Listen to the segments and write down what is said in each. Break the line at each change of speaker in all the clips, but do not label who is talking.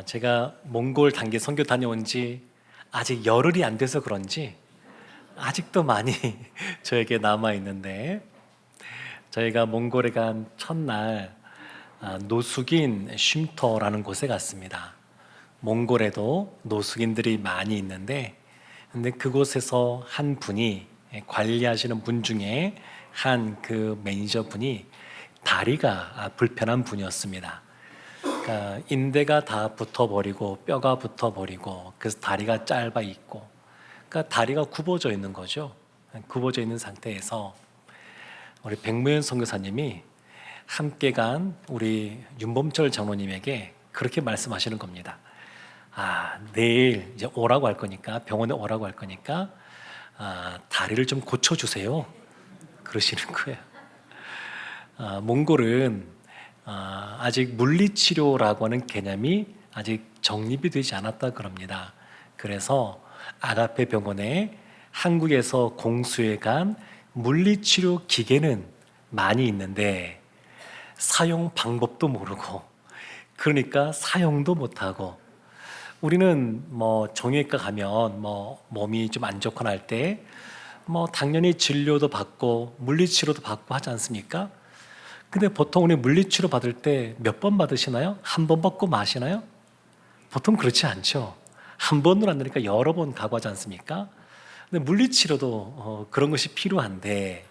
제가 몽골 단기 선교 다녀온 지 아직 열흘이 안 돼서 그런지 아직도 많이 저에게 남아 있는데, 저희가 몽골에 간 첫날 노숙인 쉼터라는 곳에 갔습니다. 몽골에도 노숙인들이 많이 있는데, 근데 그곳에서 한 분이, 관리하시는 분 중에 한 그 매니저 분이 다리가 불편한 분이었습니다. 그러니까 인대가 다 붙어버리고 뼈가 붙어버리고, 그래서 다리가 짧아 있고, 그러니까 다리가 굽어져 있는 거죠. 굽어져 있는 상태에서 우리 백무현 선교사님이 함께 간 우리 윤범철 장로님에게 그렇게 말씀하시는 겁니다. 내일 이제 오라고 할 거니까, 병원에 오라고 할 거니까 다리를 좀 고쳐주세요, 그러시는 거예요. 몽골은 아직 물리치료라고 하는 개념이 아직 정립이 되지 않았다 그럽니다. 그래서 아가페 병원에 한국에서 공수해 간 물리치료 기계는 많이 있는데 사용 방법도 모르고, 그러니까 사용도 못하고, 우리는 정형외과 가면 몸이 좀 안 좋거나 할 때 당연히 진료도 받고 물리치료도 받고 하지 않습니까? 근데 보통 우리 물리치료 받을 때 몇 번 받으시나요? 한 번 받고 마시나요? 보통 그렇지 않죠. 한 번으로 안 되니까 여러 번 가고 하지 않습니까? 근데 물리치료도 그런 것이 필요한데,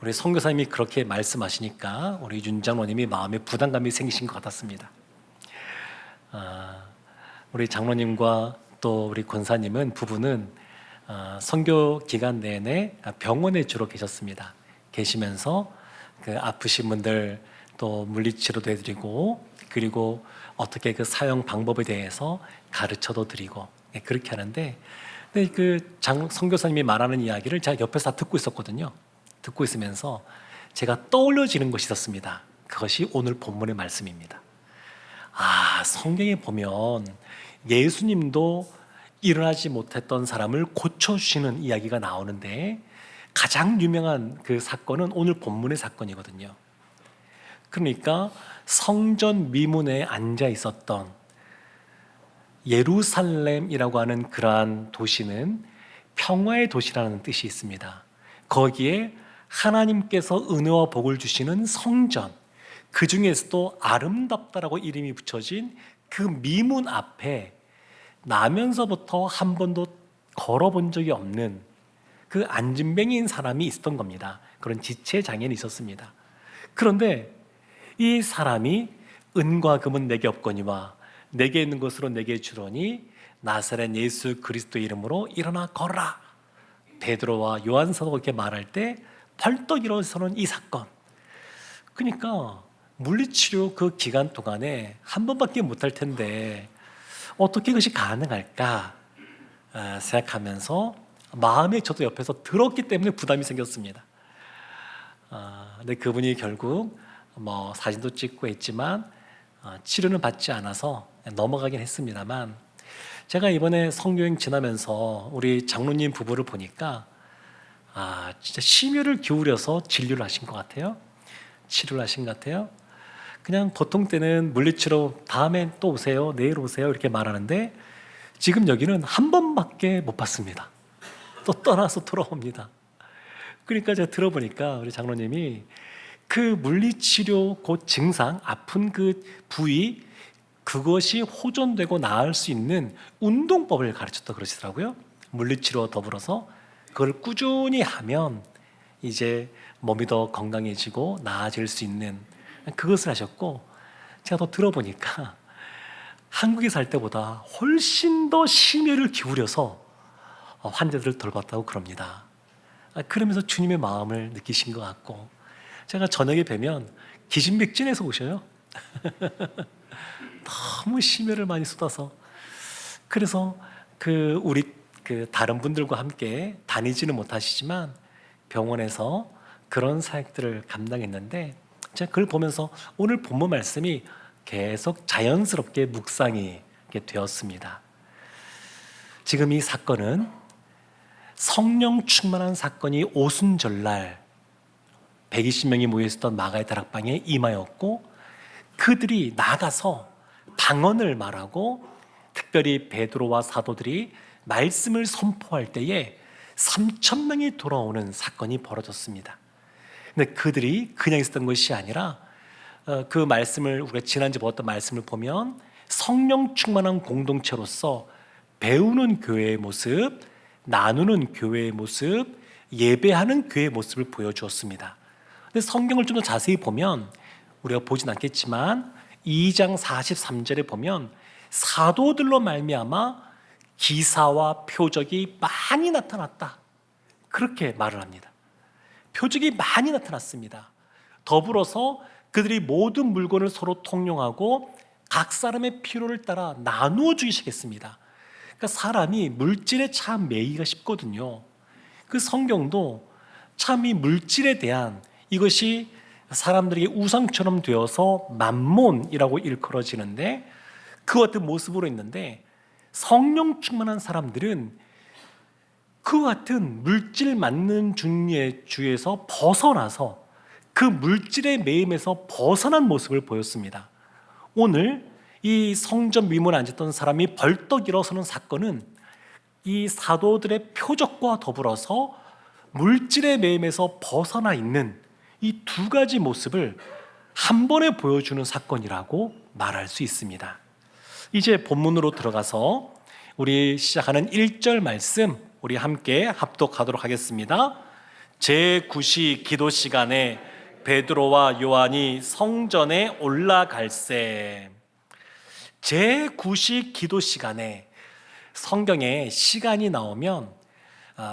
우리 선교사님이 그렇게 말씀하시니까 우리 윤 장로님이 마음에 부담감이 생기신 것 같았습니다. 우리 장로님과 또 우리 권사님은, 부부는 선교 기간 내내 병원에 주로 계셨습니다. 계시면서 그 아프신 분들 또 물리치료도 해드리고, 그리고 어떻게 그 사용 방법에 대해서 가르쳐도 드리고, 그렇게 하는데, 근데 그 선교사님이 말하는 이야기를 제가 옆에서 다 듣고 있었거든요. 듣고 있으면서 제가 떠올려지는 것이 있었습니다. 그것이 오늘 본문의 말씀입니다. 성경에 보면 예수님도 일어나지 못했던 사람을 고쳐주시는 이야기가 나오는데, 가장 유명한 그 사건은 오늘 본문의 사건이거든요. 그러니까 성전 미문에 앉아 있었던 예루살렘이라고 하는 그러한 도시는 평화의 도시라는 뜻이 있습니다. 거기에 하나님께서 은혜와 복을 주시는 성전, 그 중에서도 아름답다라고 이름이 붙여진 그 미문 앞에 나면서부터 한 번도 걸어본 적이 없는 그 안진뱅이인 사람이 있었던 겁니다. 그런 지체장애는 있었습니다. 그런데 이 사람이 은과 금은 내게 없거니와 내게 있는 것으로 내게 주러니 나사렛 예수 그리스도 이름으로 일어나 걸어라. 베드로와 요한 사도가 이렇게 말할 때 벌떡 일어서는 이 사건. 그러니까 물리치료 그 기간 동안에 한 번밖에 못할 텐데 어떻게 그것이 가능할까 생각하면서 마음에 저도 옆에서 들었기 때문에 부담이 생겼습니다. 근데 그분이 결국 사진도 찍고 했지만 치료는 받지 않아서 넘어가긴 했습니다만, 제가 이번에 선교행 지나면서 우리 장로님 부부를 보니까 진짜 심혈을 기울여서 진료를 하신 것 같아요. 치료를 하신 것 같아요. 그냥 보통 때는 물리치료 다음에 또 오세요, 내일 오세요 이렇게 말하는데, 지금 여기는 한 번밖에 못 받습니다. 또 떠나서 돌아옵니다. 그러니까 제가 들어보니까 우리 장로님이 그 물리치료 그 증상, 아픈 그 부위, 그것이 호전되고 나을 수 있는 운동법을 가르쳤다 그러시더라고요. 물리치료와 더불어서 그걸 꾸준히 하면 이제 몸이 더 건강해지고 나아질 수 있는 그것을 하셨고, 제가 더 들어보니까 한국에 살 때보다 훨씬 더 심혈을 기울여서 환자들을 돌봤다고 그럽니다. 그러면서 주님의 마음을 느끼신 것 같고, 제가 저녁에 뵈면 기진맥진해서 오셔요. 너무 심혈을 많이 쏟아서. 그래서 우리 다른 분들과 함께 다니지는 못하시지만 병원에서 그런 사역들을 감당했는데, 제가 그걸 보면서 오늘 본문 말씀이 계속 자연스럽게 묵상이 되었습니다. 지금 이 사건은 성령 충만한 사건이 오순절날 120명이 모여있었던 마가의 다락방에 임하였고, 그들이 나가서 방언을 말하고 특별히 베드로와 사도들이 말씀을 선포할 때에 3천 명이 돌아오는 사건이 벌어졌습니다. 근데 그들이 그냥 있었던 것이 아니라 그 말씀을 우리가 지난주에 보았던 말씀을 보면 성령 충만한 공동체로서 배우는 교회의 모습, 나누는 교회의 모습, 예배하는 교회의 모습을 보여주었습니다. 근데 성경을 좀 더 자세히 보면 우리가 보진 않겠지만 2장 43절에 보면 사도들로 말미암아 기사와 표적이 많이 나타났다, 그렇게 말을 합니다. 표적이 많이 나타났습니다. 더불어서 그들이 모든 물건을 서로 통용하고 각 사람의 필요를 따라 나누어 주기 시작했습니다. 그러니까 사람이 물질에 참 매이기가 쉽거든요. 그 성경도 참 이 물질에 대한 이것이 사람들에게 우상처럼 되어서 만몬이라고 일컬어지는데 그 같은 모습으로 있는데, 성령 충만한 사람들은 그 같은 물질 맞는 주에서 벗어나서 그 물질의 매임에서 벗어난 모습을 보였습니다. 오늘 이 성전 미문에 앉았던 사람이 벌떡 일어서는 사건은 이 사도들의 표적과 더불어서 물질의 매임에서 벗어나 있는 이 두 가지 모습을 한 번에 보여주는 사건이라고 말할 수 있습니다. 이제 본문으로 들어가서 우리 시작하는 1절 말씀 우리 함께 합독하도록 하겠습니다. 제9시 기도 시간에 베드로와 요한이 성전에 올라갈새. 제9시 기도 시간에 성경에 시간이 나오면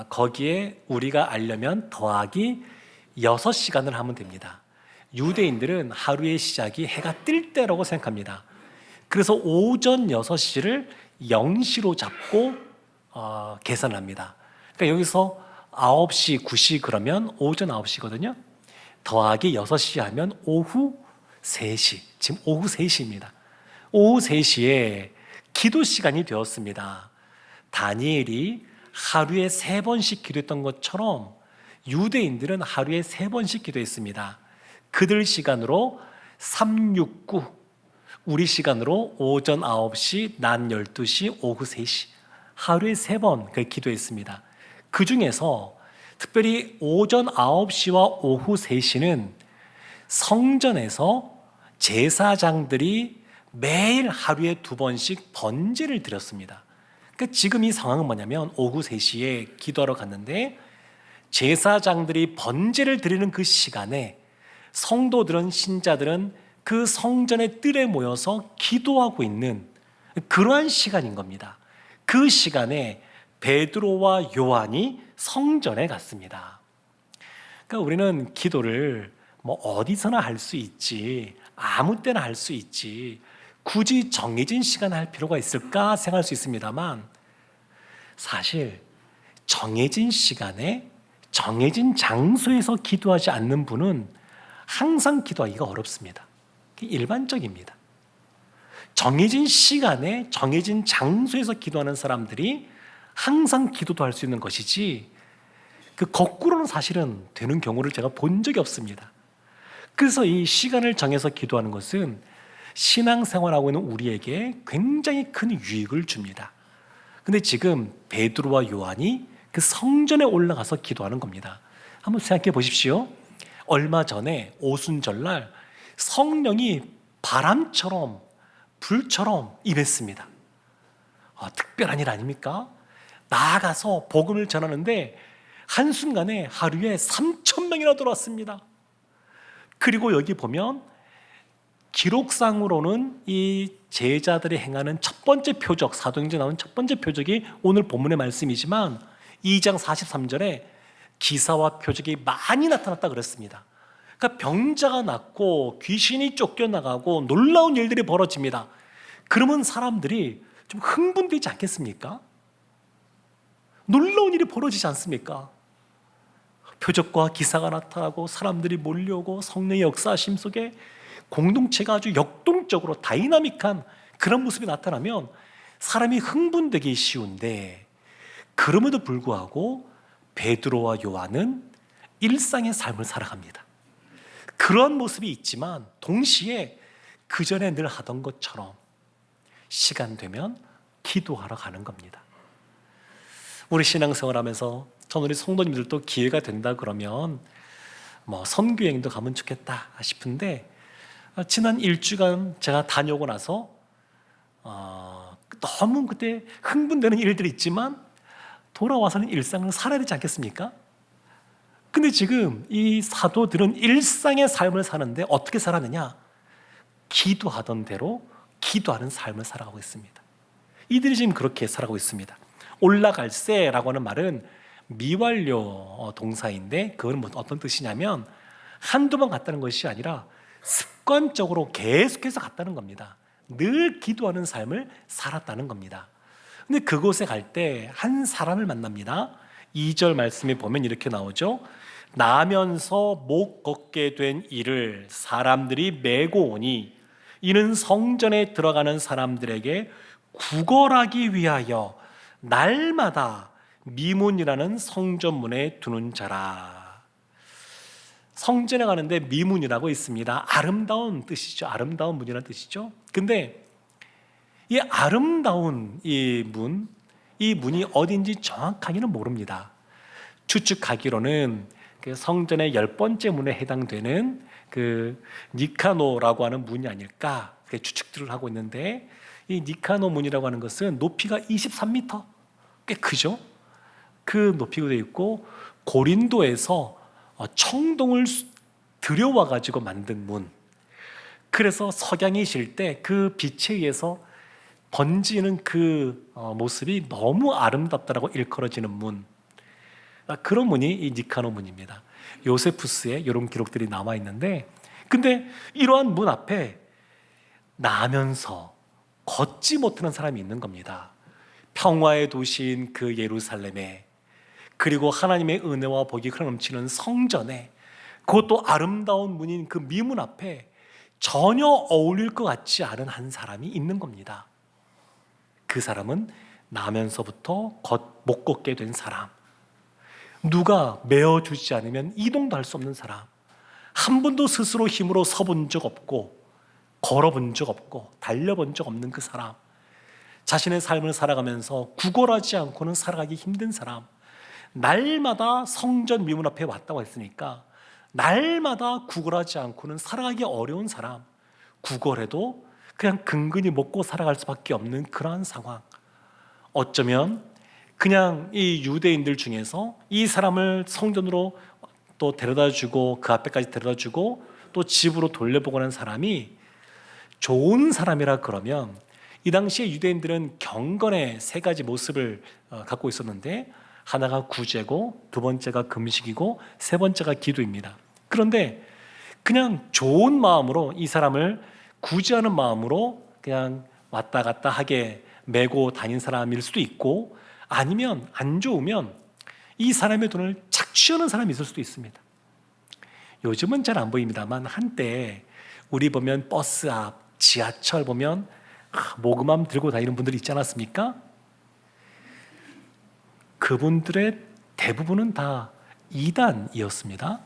거기에 우리가 알려면 더하기 6시간을 하면 됩니다. 유대인들은 하루의 시작이 해가 뜰 때라고 생각합니다. 그래서 오전 6시를 0시로 잡고 계산합니다. 그러니까 여기서 9시, 9시 그러면 오전 9시거든요. 더하기 6시 하면 오후 3시, 지금 오후 3시입니다. 오후 3시에 기도 시간이 되었습니다. 다니엘이 하루에 3번씩 기도했던 것처럼 유대인들은 하루에 3번씩 기도했습니다. 그들 시간으로 369, 우리 시간으로 오전 9시, 낮 12시, 오후 3시 하루에 3번 기도했습니다. 그 중에서 특별히 오전 9시와 오후 3시는 성전에서 제사장들이 매일 하루에 2번씩 번제를 드렸습니다. 그러니까 지금 이 상황은 뭐냐면 오후 3시에 기도하러 갔는데 제사장들이 번제를 드리는 그 시간에 성도들은, 신자들은 그 성전의 뜰에 모여서 기도하고 있는 그러한 시간인 겁니다. 그 시간에 베드로와 요한이 성전에 갔습니다. 그러니까 우리는 기도를 뭐 어디서나 할 수 있지, 아무 때나 할 수 있지, 굳이 정해진 시간에 할 필요가 있을까 생각할 수 있습니다만, 사실 정해진 시간에 정해진 장소에서 기도하지 않는 분은 항상 기도하기가 어렵습니다. 일반적입니다. 정해진 시간에 정해진 장소에서 기도하는 사람들이 항상 기도도 할 수 있는 것이지, 그 거꾸로는 사실은 되는 경우를 제가 본 적이 없습니다. 그래서 이 시간을 정해서 기도하는 것은 신앙생활하고 있는 우리에게 굉장히 큰 유익을 줍니다. 근데 지금 베드로와 요한이 그 성전에 올라가서 기도하는 겁니다. 한번 생각해 보십시오. 얼마 전에 오순절날 성령이 바람처럼 불처럼 임했습니다. 특별한 일 아닙니까? 나아가서 복음을 전하는데 한순간에 하루에 3,000명이나 들어왔습니다. 그리고 여기 보면 기록상으로는 이 제자들이 행하는 첫 번째 표적, 사도행전에 나오는 첫 번째 표적이 오늘 본문의 말씀이지만 2장 43절에 기사와 표적이 많이 나타났다 그랬습니다. 그러니까 병자가 낫고 귀신이 쫓겨나가고 놀라운 일들이 벌어집니다. 그러면 사람들이 좀 흥분되지 않겠습니까? 놀라운 일이 벌어지지 않습니까? 표적과 기사가 나타나고 사람들이 몰려오고 성령의 역사하심 속에 공동체가 아주 역동적으로 다이나믹한 그런 모습이 나타나면 사람이 흥분되기 쉬운데, 그럼에도 불구하고 베드로와 요한은 일상의 삶을 살아갑니다. 그런 모습이 있지만 동시에 그 전에 늘 하던 것처럼 시간 되면 기도하러 가는 겁니다. 우리 신앙생활 하면서 전 우리 성도님들도 기회가 된다 그러면 선교여행도 가면 좋겠다 싶은데, 지난 일주간 제가 다녀오고 나서 너무 그때 흥분되는 일들이 있지만 돌아와서는 일상을 살아야 되지 않겠습니까? 근데 지금 이 사도들은 일상의 삶을 사는데 어떻게 살았느냐? 기도하던 대로 기도하는 삶을 살아가고 있습니다. 이들이 지금 그렇게 살아가고 있습니다. 올라갈세라고 하는 말은 미완료 동사인데, 그건 어떤 뜻이냐면 한두 번 갔다는 것이 아니라 습관적으로 계속해서 갔다는 겁니다. 늘 기도하는 삶을 살았다는 겁니다. 근데 그곳에 갈 때 한 사람을 만납니다. 2절 말씀에 보면 이렇게 나오죠. 나면서 못 걷게 된 이를 사람들이 메고 오니 이는 성전에 들어가는 사람들에게 구걸하기 위하여 날마다 미문이라는 성전문에 두는 자라. 성전에 가는데 미문이라고 있습니다. 아름다운 뜻이죠. 아름다운 문이라는 뜻이죠. 근데 이 아름다운 이 문이 어딘지 정확하게는 모릅니다. 추측하기로는 그 성전의 10번째 문에 해당되는 그 니카노라고 하는 문이 아닐까, 그렇게 추측들을 하고 있는데, 이 니카노 문이라고 하는 것은 높이가 23m, 꽤 크죠. 그 높이가 되어 있고 고린도에서 청동을 들여와 가지고 만든 문. 그래서 석양이 질 때 그 빛에 의해서 번지는 그 모습이 너무 아름답다라고 일컬어지는 문, 그런 문이 이 니카노 문입니다. 요세푸스에 이런 기록들이 남아 있는데, 근데 이러한 문 앞에 나면서 걷지 못하는 사람이 있는 겁니다. 평화의 도시인 그 예루살렘에, 그리고 하나님의 은혜와 복이 흘러넘치는 성전에, 그것도 아름다운 문인 그 미문 앞에 전혀 어울릴 것 같지 않은 한 사람이 있는 겁니다. 그 사람은 나면서부터 못 걷게 된 사람, 누가 메어주지 않으면 이동도 할 수 없는 사람, 한 번도 스스로 힘으로 서본 적 없고 걸어본 적 없고 달려본 적 없는 그 사람, 자신의 삶을 살아가면서 구걸하지 않고는 살아가기 힘든 사람, 날마다 성전 미문 앞에 왔다고 했으니까 날마다 구걸하지 않고는 살아가기 어려운 사람, 구걸해도 그냥 근근히 먹고 살아갈 수밖에 없는 그러한 상황. 어쩌면 그냥 이 유대인들 중에서 이 사람을 성전으로 또 데려다주고 그 앞에까지 데려다주고 또 집으로 돌려보고 한 사람이 좋은 사람이라 그러면, 이 당시에 유대인들은 경건의 3가지 모습을 갖고 있었는데, 하나가 구제고, 2번째가 금식이고, 3번째가 기도입니다. 그런데 그냥 좋은 마음으로 이 사람을 구제하는 마음으로 그냥 왔다 갔다 하게 메고 다닌 사람일 수도 있고, 아니면 안 좋으면 이 사람의 돈을 착취하는 사람이 있을 수도 있습니다. 요즘은 잘 안 보입니다만 한때 우리 보면 버스 앞, 지하철 보면 모금함 들고 다니는 분들이 있지 않았습니까? 그분들의 대부분은 다 이단이었습니다.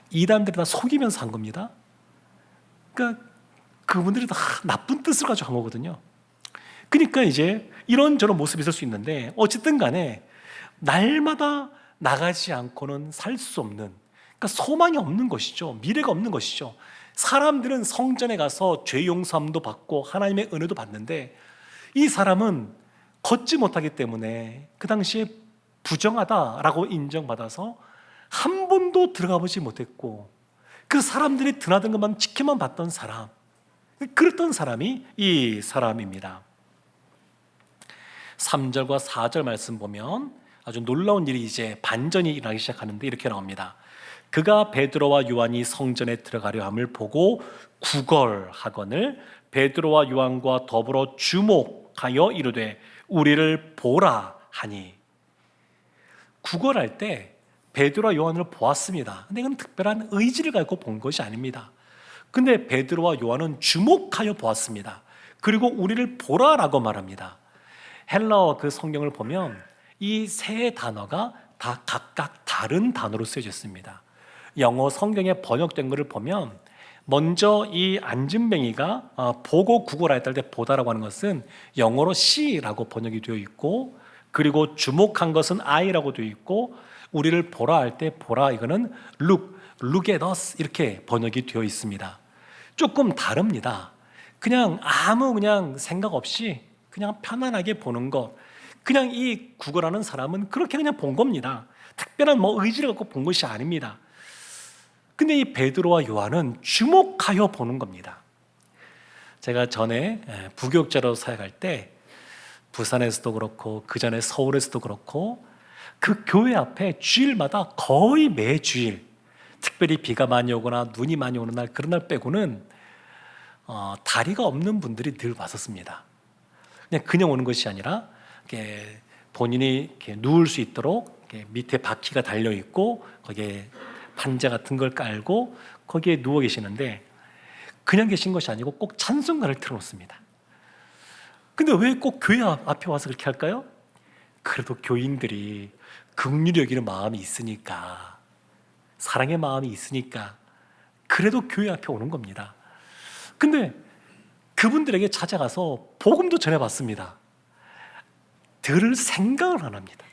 이단들이 다 속이면서 한 겁니다. 그러니까 그분들이 다 나쁜 뜻을 가지고 한 거거든요. 그러니까 이제 이런저런 모습이 있을 수 있는데, 어쨌든 간에 날마다 나가지 않고는 살 수 없는, 그러니까 소망이 없는 것이죠. 미래가 없는 것이죠. 사람들은 성전에 가서 죄 용서함도 받고 하나님의 은혜도 받는데, 이 사람은 걷지 못하기 때문에 그 당시에 부정하다라고 인정받아서 한 번도 들어가 보지 못했고, 그 사람들이 드나든 것만 지켜만 봤던 사람, 그랬던 사람이 이 사람입니다. 3절과 4절 말씀 보면 아주 놀라운 일이 이제 반전이 일어나기 시작하는데 이렇게 나옵니다. 그가 베드로와 요한이 성전에 들어가려 함을 보고 구걸하거늘 베드로와 요한과 더불어 주목하여 이르되 우리를 보라 하니. 구걸할 때 베드로와 요한을 보았습니다. 근데 이건 특별한 의지를 갖고 본 것이 아닙니다. 근데 베드로와 요한은 주목하여 보았습니다. 그리고 우리를 보라라고 말합니다. 헬라어 그 성경을 보면 이 세 단어가 다 각각 다른 단어로 쓰여져 있습니다. 영어 성경에 번역된 것을 보면 먼저 이 안진뱅이가 보고 구걸할 때 보다라고 하는 것은 영어로 see라고 번역이 되어 있고, 그리고 주목한 것은 eye라고 되어 있고, 우리를 보라 할 때 보라 이거는 look at us 이렇게 번역이 되어 있습니다. 조금 다릅니다. 그냥 아무 그냥 생각 없이 그냥 편안하게 보는 것. 그냥 이 구걸하는 사람은 그렇게 그냥 본 겁니다. 특별한 뭐 의지를 갖고 본 것이 아닙니다. 근데 이 베드로와 요한은 주목하여 보는 겁니다. 제가 전에 부교육자로 사역할 때 부산에서도 그렇고 그 전에 서울에서도 그렇고 그 교회 앞에 주일마다 거의 매주일, 특별히 비가 많이 오거나 눈이 많이 오는 날, 그런 날 빼고는 다리가 없는 분들이 늘 왔었습니다. 그냥 오는 것이 아니라 이렇게 본인이 이렇게 누울 수 있도록 이렇게 밑에 바퀴가 달려 있고 거기에 판자 같은 걸 깔고 거기에 누워 계시는데, 그냥 계신 것이 아니고 꼭 찬송가를 틀어놓습니다. 근데 왜 꼭 교회 앞에 와서 그렇게 할까요? 그래도 교인들이 긍휼히 여기는 마음이 있으니까, 사랑의 마음이 있으니까 그래도 교회 앞에 오는 겁니다. 근데 그분들에게 찾아가서 복음도 전해봤습니다. 들을 생각을 안 합니다.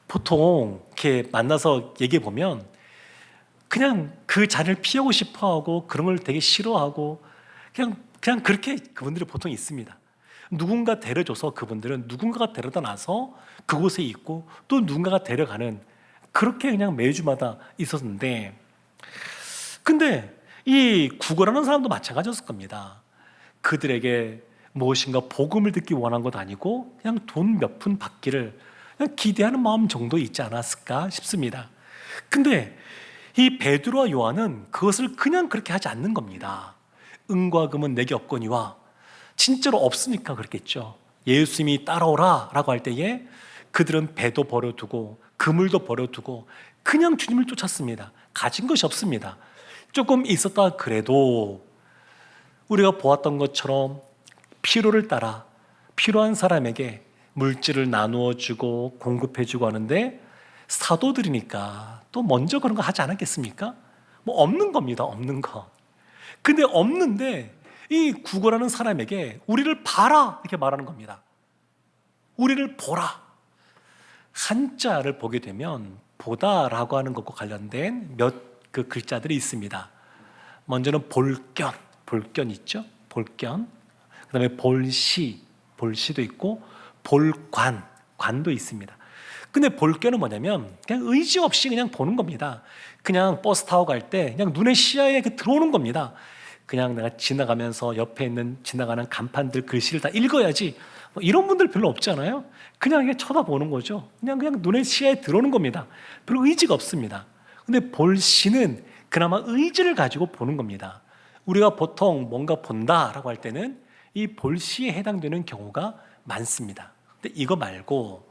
보통 이렇게 만나서 얘기해 보면 그냥 그 자리를 피하고 싶어하고 그런 걸 되게 싫어하고 그냥 그렇게 그분들이 보통 있습니다. 누군가 데려줘서 그분들은 누군가가 데려다 놔서 그곳에 있고 또 누군가가 데려가는, 그렇게 그냥 매주마다 있었는데, 근데 이 구걸하는 사람도 마찬가지였을 겁니다. 그들에게 무엇인가 복음을 듣기 원한 것 아니고 그냥 돈 몇 푼 받기를 그냥 기대하는 마음 정도 있지 않았을까 싶습니다. 근데 이 베드로와 요한은 그것을 그냥 그렇게 하지 않는 겁니다. 은과 금은 내게 없거니와, 진짜로 없으니까 그렇겠죠. 예수님이 따라오라 라고 할 때에 그들은 배도 버려두고 그물도 버려두고 그냥 주님을 쫓았습니다. 가진 것이 없습니다. 조금 있었다 그래도 우리가 보았던 것처럼 필요를 따라 필요한 사람에게 물질을 나누어 주고 공급해 주고 하는데, 사도들이니까 또 먼저 그런 거 하지 않았겠습니까? 뭐 없는 겁니다. 없는 거. 근데 없는데 이 구걸하는 사람에게 우리를 봐라 이렇게 말하는 겁니다. 우리를 보라. 한자를 보게 되면 보다라고 하는 것과 관련된 몇 그 글자들이 있습니다. 먼저는 볼견 있죠? 볼견. 그다음에 볼시도 있고 관도 있습니다. 근데 볼견은 뭐냐면 그냥 의지 없이 그냥 보는 겁니다. 그냥 버스 타고 갈 때 그냥 눈의 시야에 들어오는 겁니다. 그냥 내가 지나가면서 옆에 있는 지나가는 간판들 글씨를 다 읽어야지, 뭐 이런 분들 별로 없잖아요. 그냥 이게 쳐다보는 거죠. 그냥 눈의 시야에 들어오는 겁니다. 별로 의지가 없습니다. 근데 볼시는 그나마 의지를 가지고 보는 겁니다. 우리가 보통 뭔가 본다라고 할 때는 이 볼시에 해당되는 경우가 많습니다. 근데 이거 말고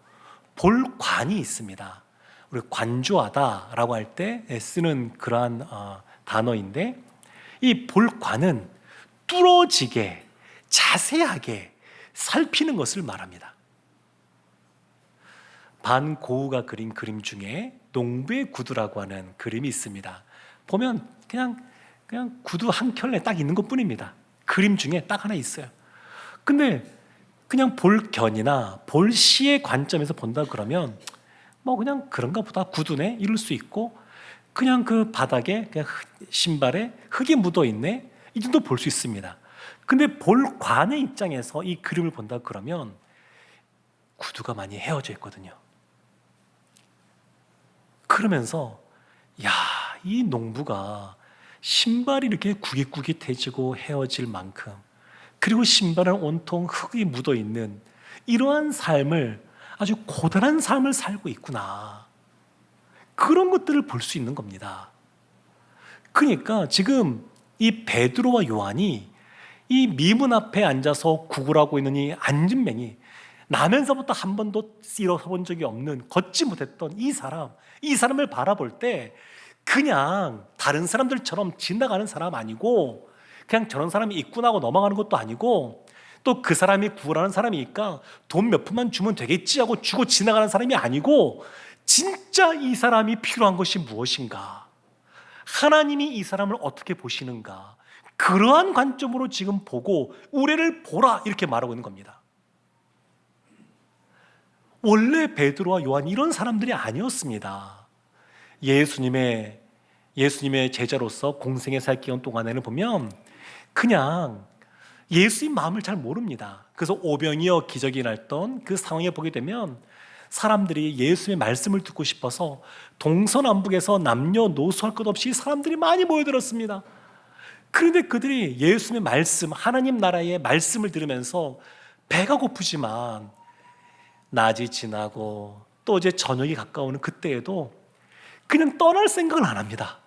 볼관이 있습니다. 우리 관조하다라고 할 때 쓰는 그러한 단어인데, 이 볼관은 뚫어지게 자세하게 살피는 것을 말합니다. 반고흐가 그린 그림 중에 농부의 구두라고 하는 그림이 있습니다. 보면 그냥 구두 한 켤레 딱 있는 것뿐입니다. 그림 중에 딱 하나 있어요. 근데 그냥 볼견이나 볼시의 관점에서 본다 그러면 뭐 그냥 그런가 보다, 구두네 이럴 수 있고, 그냥 그 바닥에 그냥 신발에 흙이 묻어 있네 이 정도 볼 수 있습니다. 근데 볼관의 입장에서 이 그림을 본다 그러면 구두가 많이 헤어져 있거든요. 그러면서 야, 이 농부가 신발이 이렇게 구깃구깃해지고 헤어질 만큼, 그리고 신발은 온통 흙이 묻어 있는 이러한 삶을, 아주 고단한 삶을 살고 있구나, 그런 것들을 볼 수 있는 겁니다. 그러니까 지금 이 베드로와 요한이 이 미문 앞에 앉아서 구걸하고 있는 이 안진뱅이, 나면서부터 한 번도 일어서 본 적이 없는, 걷지 못했던 이 사람을 바라볼 때 그냥 다른 사람들처럼 지나가는 사람 아니고, 그냥 저런 사람이 있구나 하고 넘어가는 것도 아니고, 또 그 사람이 구걸하는 사람이니까 돈 몇 푼만 주면 되겠지 하고 주고 지나가는 사람이 아니고, 진짜 이 사람이 필요한 것이 무엇인가, 하나님이 이 사람을 어떻게 보시는가, 그러한 관점으로 지금 보고 우리를 보라 이렇게 말하고 있는 겁니다. 원래 베드로와 요한 이런 사람들이 아니었습니다. 예수님의 제자로서 공생의 살 기간 동안에는 보면 그냥 예수님 마음을 잘 모릅니다. 그래서 오병이어 기적이 났던 그 상황에 보게 되면 사람들이 예수님의 말씀을 듣고 싶어서 동서남북에서 남녀노소할 것 없이 사람들이 많이 모여들었습니다. 그런데 그들이 예수님의 말씀, 하나님 나라의 말씀을 들으면서 배가 고프지만 낮이 지나고 또 이제 저녁이 가까우는 그때에도 그냥 떠날 생각을 안 합니다.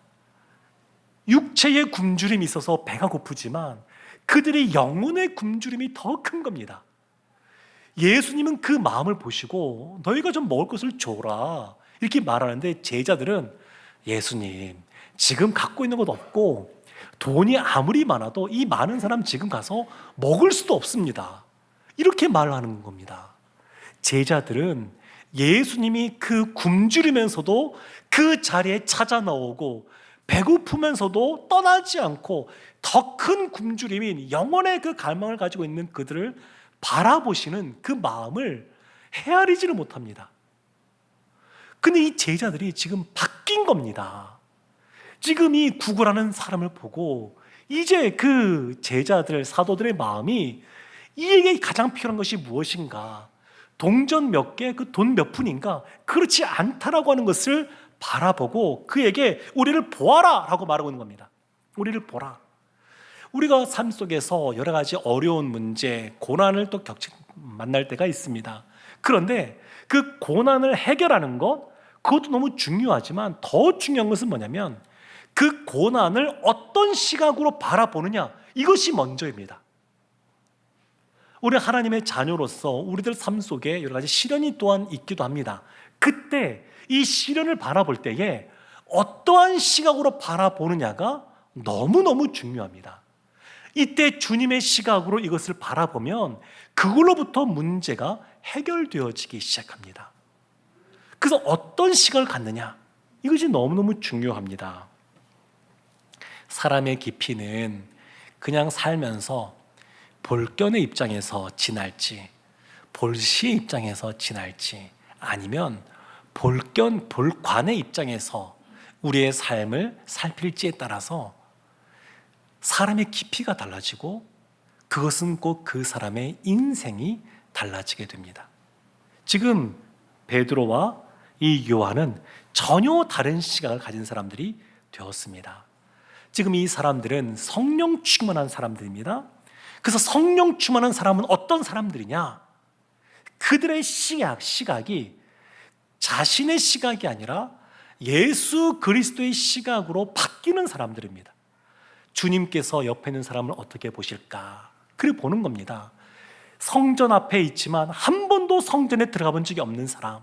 육체의 굶주림이 있어서 배가 고프지만 그들의 영혼의 굶주림이 더 큰 겁니다. 예수님은 그 마음을 보시고 너희가 좀 먹을 것을 줘라 이렇게 말하는데, 제자들은 예수님 지금 갖고 있는 것 없고 돈이 아무리 많아도 이 많은 사람 지금 가서 먹을 수도 없습니다, 이렇게 말하는 겁니다. 제자들은 예수님이 그 굶주리면서도 그 자리에 찾아 나오고 배고프면서도 떠나지 않고 더 큰 굶주림인 영혼의 그 갈망을 가지고 있는 그들을 바라보시는 그 마음을 헤아리지를 못합니다. 근데 이 제자들이 지금 바뀐 겁니다. 지금 이 구걸하는 사람을 보고 이제 그 제자들, 사도들의 마음이 이에게 가장 필요한 것이 무엇인가, 동전 몇 개, 그 돈 몇 푼인가, 그렇지 않다라고 하는 것을 바라보고 그에게 우리를 보아라 라고 말하고 있는 겁니다. 우리를 보라. 우리가 삶 속에서 여러 가지 어려운 문제, 고난을 또 만날 때가 있습니다. 그런데 그 고난을 해결하는 것, 그것도 너무 중요하지만 더 중요한 것은 뭐냐면 그 고난을 어떤 시각으로 바라보느냐, 이것이 먼저입니다. 우리 하나님의 자녀로서 우리들 삶 속에 여러 가지 시련이 또한 있기도 합니다. 그때 이 시련을 바라볼 때에 어떠한 시각으로 바라보느냐가 너무너무 중요합니다. 이때 주님의 시각으로 이것을 바라보면 그걸로부터 문제가 해결되어지기 시작합니다. 그래서 어떤 시각을 갖느냐, 이것이 너무너무 중요합니다. 사람의 깊이는 그냥 살면서 볼견의 입장에서 지날지 볼시의 입장에서 지날지 아니면 볼관의 입장에서 우리의 삶을 살필지에 따라서 사람의 깊이가 달라지고 그것은 꼭 그 사람의 인생이 달라지게 됩니다. 지금 베드로와 이 요한은 전혀 다른 시각을 가진 사람들이 되었습니다. 지금 이 사람들은 성령 충만한 사람들입니다. 그래서 성령 충만한 사람은 어떤 사람들이냐? 그들의 시각이 자신의 시각이 아니라 예수 그리스도의 시각으로 바뀌는 사람들입니다. 주님께서 옆에 있는 사람을 어떻게 보실까? 그래 보는 겁니다. 성전 앞에 있지만 한 번도 성전에 들어가 본 적이 없는 사람,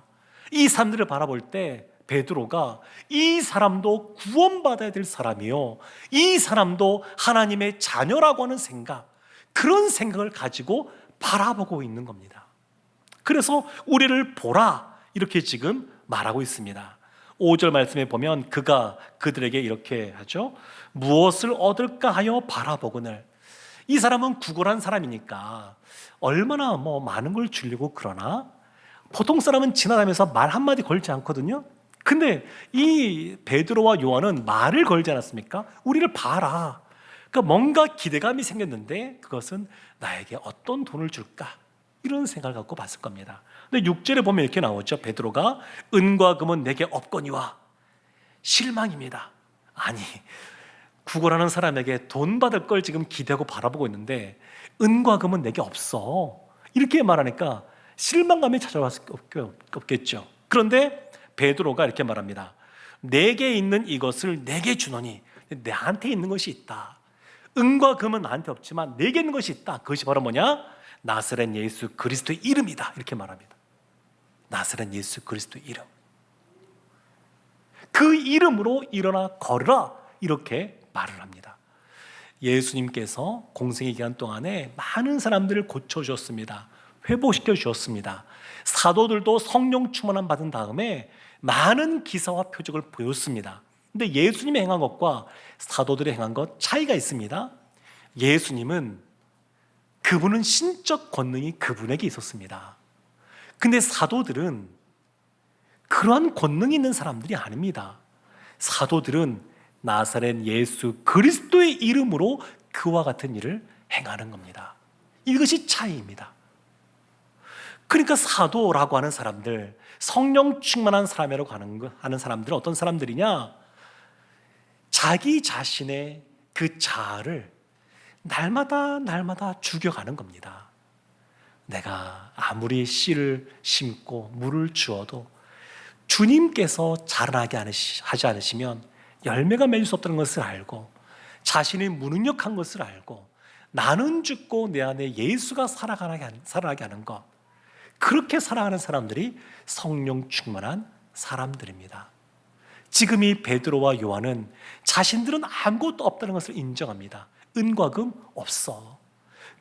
이 사람들을 바라볼 때 베드로가 이 사람도 구원받아야 될 사람이요, 이 사람도 하나님의 자녀라고 하는 생각, 그런 생각을 가지고 바라보고 있는 겁니다. 그래서 우리를 보라 이렇게 지금 말하고 있습니다. 5절 말씀에 보면 그가 그들에게 이렇게 하죠. 무엇을 얻을까 하여 바라보거늘. 이 사람은 구걸한 사람이니까 얼마나 많은 걸 주려고 그러나, 보통 사람은 지나가면서 말 한마디 걸지 않거든요. 근데 이 베드로와 요한은 말을 걸지 않았습니까? 우리를 봐라. 그러니까 뭔가 기대감이 생겼는데 그것은 나에게 어떤 돈을 줄까? 이런 생각을 갖고 봤을 겁니다. 근데 6절에 보면 이렇게 나오죠. 베드로가 은과 금은 내게 없거니와. 실망입니다. 아니, 구걸하는 사람에게 돈 받을 걸 지금 기대하고 바라보고 있는데 은과 금은 내게 없어, 이렇게 말하니까 실망감이 찾아올 수밖에 없겠죠. 그런데 베드로가 이렇게 말합니다. 내게 있는 이것을 내게 주노니, 내한테 있는 것이 있다. 은과 금은 나한테 없지만 내게 있는 것이 있다. 그것이 바로 뭐냐? 나사렛 예수 그리스도의 이름이다. 이렇게 말합니다. 나사렛 예수 그리스도의 이름. 그 이름으로 일어나 걸으라. 이렇게 말을 합니다. 예수님께서 공생의 기간 동안에 많은 사람들을 고쳐주셨습니다. 회복시켜 주셨습니다. 사도들도 성령 충만함 받은 다음에 많은 기사와 표적을 보였습니다. 근데 예수님이 행한 것과 사도들이 행한 것 차이가 있습니다. 예수님은 그분은 신적 권능이 그분에게 있었습니다. 근데 사도들은 그러한 권능이 있는 사람들이 아닙니다. 사도들은 나사렛 예수 그리스도의 이름으로 그와 같은 일을 행하는 겁니다. 이것이 차이입니다. 그러니까 사도라고 하는 사람들, 성령 충만한 사람이라고 하는 사람들은 어떤 사람들이냐? 자기 자신의 그 자아를 날마다 죽여가는 겁니다. 내가 아무리 씨를 심고 물을 주어도 주님께서 자라나게 하지 않으시면 열매가 맺을 수 없다는 것을 알고, 자신이 무능력한 것을 알고, 나는 죽고 내 안에 예수가 살아나게 하는 것, 그렇게 살아가는 사람들이 성령 충만한 사람들입니다. 지금 이 베드로와 요한은 자신들은 아무것도 없다는 것을 인정합니다. 은과 금 없어.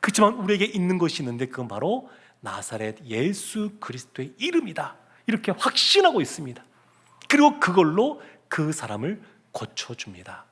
그렇지만 우리에게 있는 것이 있는데 그건 바로 나사렛 예수 그리스도의 이름이다, 이렇게 확신하고 있습니다. 그리고 그걸로 그 사람을 고쳐줍니다.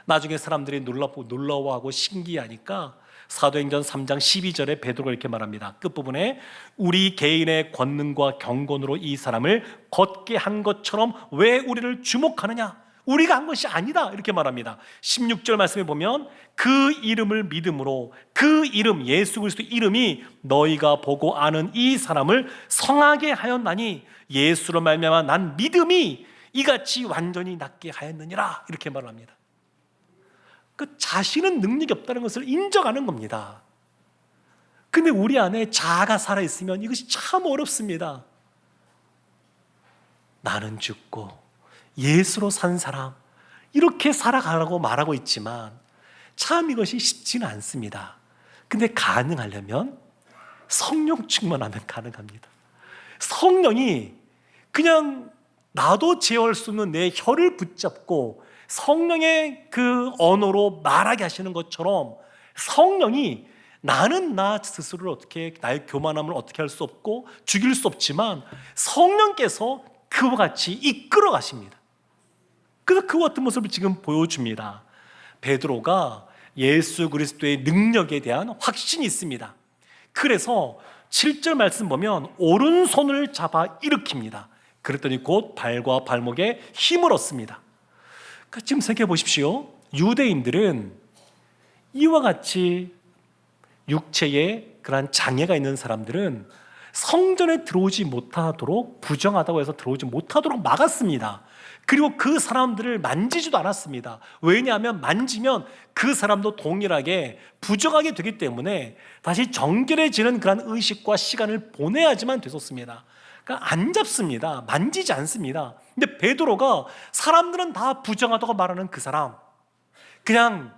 나중에 사람들이 놀라워하고 신기하니까 사도행전 3장 12절에 베드로가 이렇게 말합니다. 끝부분에 우리 개인의 권능과 경건으로 이 사람을 걷게 한 것처럼 왜 우리를 주목하느냐? 우리가 한 것이 아니다, 이렇게 말합니다. 16절 말씀에 보면 그 이름을 믿음으로, 그 이름 예수 그리스도 이름이 너희가 보고 아는 이 사람을 성하게 하였나니 예수로 말미암아 난 믿음이 이같이 완전히 낫게 하였느니라, 이렇게 말합니다. 그 자신은 능력이 없다는 것을 인정하는 겁니다. 근데 우리 안에 자아가 살아있으면 이것이 참 어렵습니다. 나는 죽고 예수로 산 사람, 이렇게 살아가라고 말하고 있지만 참 이것이 쉽지는 않습니다. 근데 가능하려면 성령 충만하면 가능합니다. 성령이 그냥 나도 제어할 수 없는 내 혀를 붙잡고 성령의 그 언어로 말하게 하시는 것처럼, 성령이 나는 나 스스로를 어떻게, 나의 교만함을 어떻게 할 수 없고 죽일 수 없지만 성령께서 그와 같이 이끌어 가십니다. 그래서 그와 같은 모습을 지금 보여줍니다. 베드로가 예수 그리스도의 능력에 대한 확신이 있습니다. 그래서 7절 말씀 보면 오른손을 잡아 일으킵니다. 그랬더니 곧 발과 발목에 힘을 얻습니다. 그러니까 지금 생각해 보십시오. 유대인들은 이와 같이 육체에 그러한 장애가 있는 사람들은 성전에 들어오지 못하도록, 부정하다고 해서 들어오지 못하도록 막았습니다. 그리고 그 사람들을 만지지도 않았습니다. 왜냐하면 만지면 그 사람도 동일하게 부정하게 되기 때문에 다시 정결해지는 그런 의식과 시간을 보내야지만 됐었습니다. 그러니까 안 잡습니다. 만지지 않습니다. 근데 베드로가 사람들은 다 부정하다고 말하는 그 사람, 그냥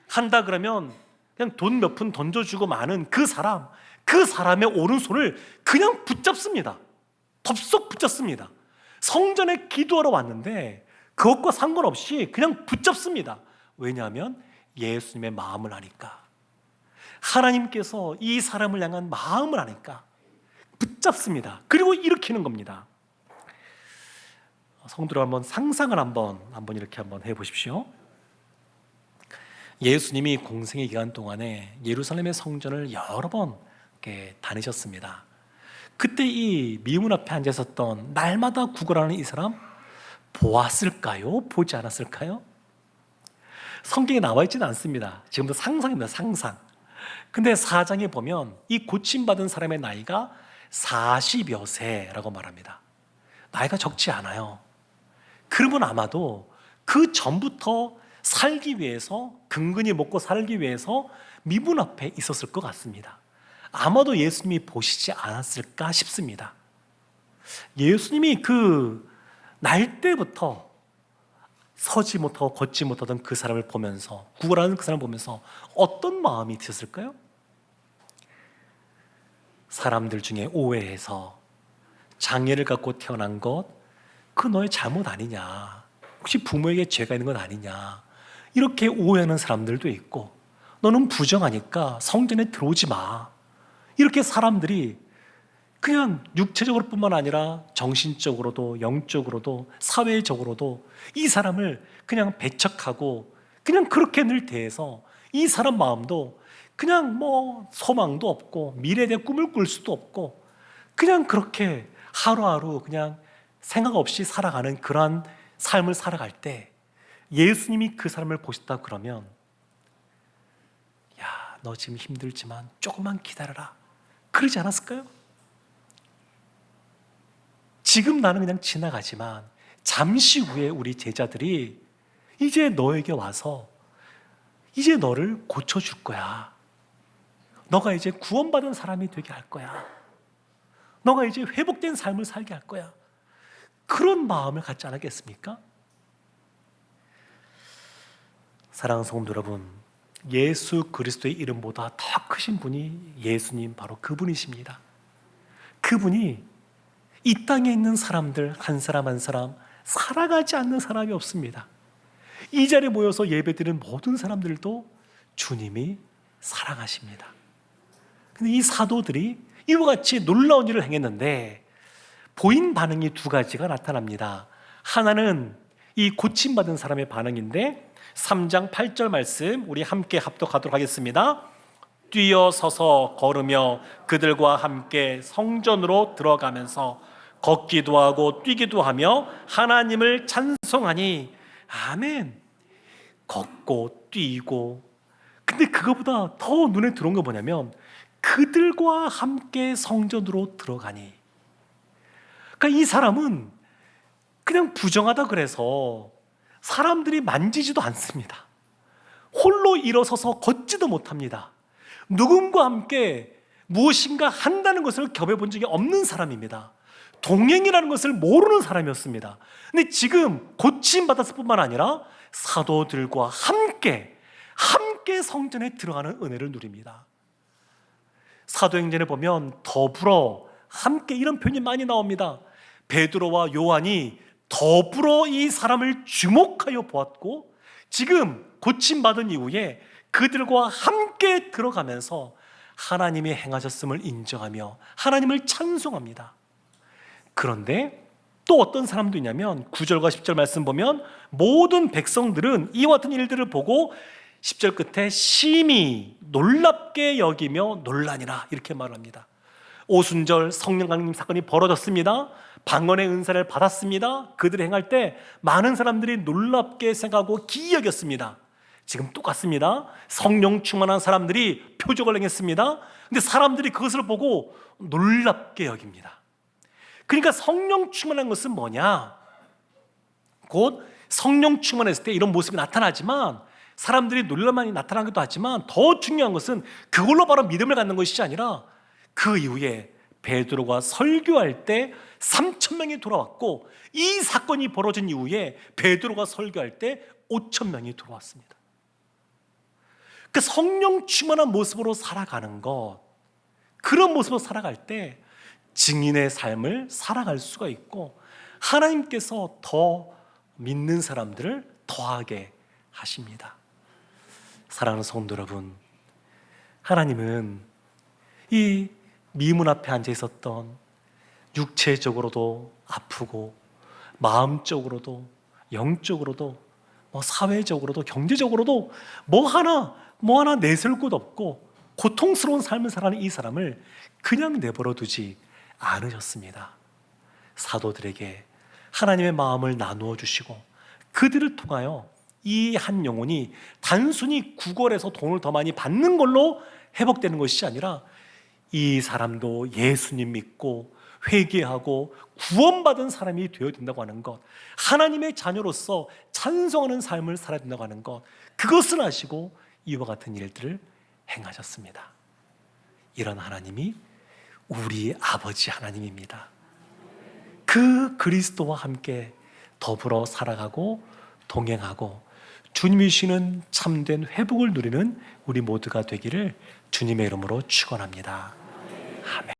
한다 그러면 그냥 돈 몇 푼 던져주고 마는 그 사람, 그 사람의 오른손을 그냥 붙잡습니다. 덥석 붙잡습니다. 성전에 기도하러 왔는데 그것과 상관없이 그냥 붙잡습니다. 왜냐하면 예수님의 마음을 아니까, 하나님께서 이 사람을 향한 마음을 아니까 붙잡습니다. 그리고 일으키는 겁니다. 성도들 한번 상상을 한번 이렇게 한번 해보십시오. 예수님이 공생의 기간 동안에 예루살렘의 성전을 여러 번 이렇게 다니셨습니다. 그때 이 미문 앞에 앉아 있었던 날마다 구걸하는 이 사람 보았을까요? 보지 않았을까요? 성경에 나와 있지는 않습니다. 지금도 상상입니다. 상상. 근데 4장에 보면 이 고침받은 사람의 나이가 40여 세라고 말합니다. 나이가 적지 않아요. 그러면 아마도 그 전부터 살기 위해서, 근근히 먹고 살기 위해서 미문 앞에 있었을 것 같습니다. 아마도 예수님이 보시지 않았을까 싶습니다. 예수님이 그 날 때부터 서지 못하고 걷지 못하던 그 사람을 보면서, 구걸하는 그 사람을 보면서 어떤 마음이 드셨을까요? 사람들 중에 오해해서 장애를 갖고 태어난 것, 그 너의 잘못 아니냐, 혹시 부모에게 죄가 있는 건 아니냐, 이렇게 오해하는 사람들도 있고, 너는 부정하니까 성전에 들어오지 마, 이렇게 사람들이 그냥 육체적으로뿐만 아니라 정신적으로도 영적으로도 사회적으로도 이 사람을 그냥 배척하고 그냥 그렇게 늘 대해서 이 사람 마음도 그냥 뭐 소망도 없고 미래에 대한 꿈을 꿀 수도 없고 그냥 그렇게 하루하루 그냥 생각 없이 살아가는 그러한 삶을 살아갈 때 예수님이 그 사람을 보셨다 그러면 야, 너 지금 힘들지만 조금만 기다려라 그러지 않았을까요? 지금 나는 그냥 지나가지만 잠시 후에 우리 제자들이 이제 너에게 와서 이제 너를 고쳐줄 거야. 너가 이제 구원받은 사람이 되게 할 거야. 너가 이제 회복된 삶을 살게 할 거야. 그런 마음을 갖지 않았겠습니까? 사랑하는 성도 여러분, 예수 그리스도의 이름보다 더 크신 분이 예수님 바로 그분이십니다. 그분이 이 땅에 있는 사람들 한 사람 한 사람 살아가지 않는 사람이 없습니다. 이 자리에 모여서 예배드리는 모든 사람들도 주님이 사랑하십니다. 근데 이 사도들이 이와 같이 놀라운 일을 행했는데 보인 반응이 두 가지가 나타납니다. 하나는 이 고침받은 사람의 반응인데 3장 8절 말씀 우리 함께 합독하도록 하겠습니다. 뛰어서서 걸으며 그들과 함께 성전으로 들어가면서 걷기도 하고 뛰기도 하며 하나님을 찬송하니 아멘. 걷고 뛰고 근데 그거보다 더 눈에 들어온 거 뭐냐면 그들과 함께 성전으로 들어가니 그러니까 이 사람은 그냥 부정하다 그래서 사람들이 만지지도 않습니다. 홀로 일어서서 걷지도 못합니다. 누군가 함께 무엇인가 한다는 것을 경험해 적이 없는 사람입니다. 동행이라는 것을 모르는 사람이었습니다. 근데 지금 고침받았을 뿐만 아니라 사도들과 함께 성전에 들어가는 은혜를 누립니다. 사도행전에 보면 더불어 함께 이런 표현이 많이 나옵니다. 베드로와 요한이 더불어 이 사람을 주목하여 보았고 지금 고침받은 이후에 그들과 함께 들어가면서 하나님이 행하셨음을 인정하며 하나님을 찬송합니다. 그런데 또 어떤 사람도 있냐면 9절과 10절 말씀 보면 모든 백성들은 이와 같은 일들을 보고 10절 끝에 심히 놀랍게 여기며 놀라니라 이렇게 말합니다. 오순절 성령 강림 사건이 벌어졌습니다. 방언의 은사를 받았습니다. 그들이 행할 때 많은 사람들이 놀랍게 생각하고 기이 여겼습니다. 지금 똑같습니다. 성령 충만한 사람들이 표적을 행했습니다. 근데 사람들이 그것을 보고 놀랍게 여깁니다. 그러니까 성령 충만한 것은 뭐냐? 곧 성령 충만했을 때 이런 모습이 나타나지만 사람들이 놀랄만이 나타나기도 하지만 더 중요한 것은 그걸로 바로 믿음을 갖는 것이 아니라 그 이후에 베드로가 설교할 때 3,000명이 돌아왔고 이 사건이 벌어진 이후에 베드로가 설교할 때 5,000명이 돌아왔습니다. 그 성령 충만한 모습으로 살아가는 것, 그런 모습으로 살아갈 때 증인의 삶을 살아갈 수가 있고 하나님께서 더 믿는 사람들을 더하게 하십니다. 사랑하는 성도 여러분, 하나님은 이 미문 앞에 앉아 있었던 육체적으로도 아프고 마음적으로도 영적으로도 사회적으로도 경제적으로도 뭐 하나 내세울 곳 없고 고통스러운 삶을 살아가는 이 사람을 그냥 내버려 두지 않으셨습니다. 사도들에게 하나님의 마음을 나누어 주시고 그들을 통하여 이 한 영혼이 단순히 구걸해서 돈을 더 많이 받는 걸로 회복되는 것이 아니라 이 사람도 예수님 믿고 회개하고 구원받은 사람이 되어야 된다고 하는 것, 하나님의 자녀로서 찬송하는 삶을 살아야 된다고 하는 것, 그것을 아시고 이와 같은 일들을 행하셨습니다. 이런 하나님이 우리 아버지 하나님입니다. 그 그리스도와 함께 더불어 살아가고 동행하고 주님이 주시는 참된 회복을 누리는 우리 모두가 되기를 주님의 이름으로 축원합니다. 아멘.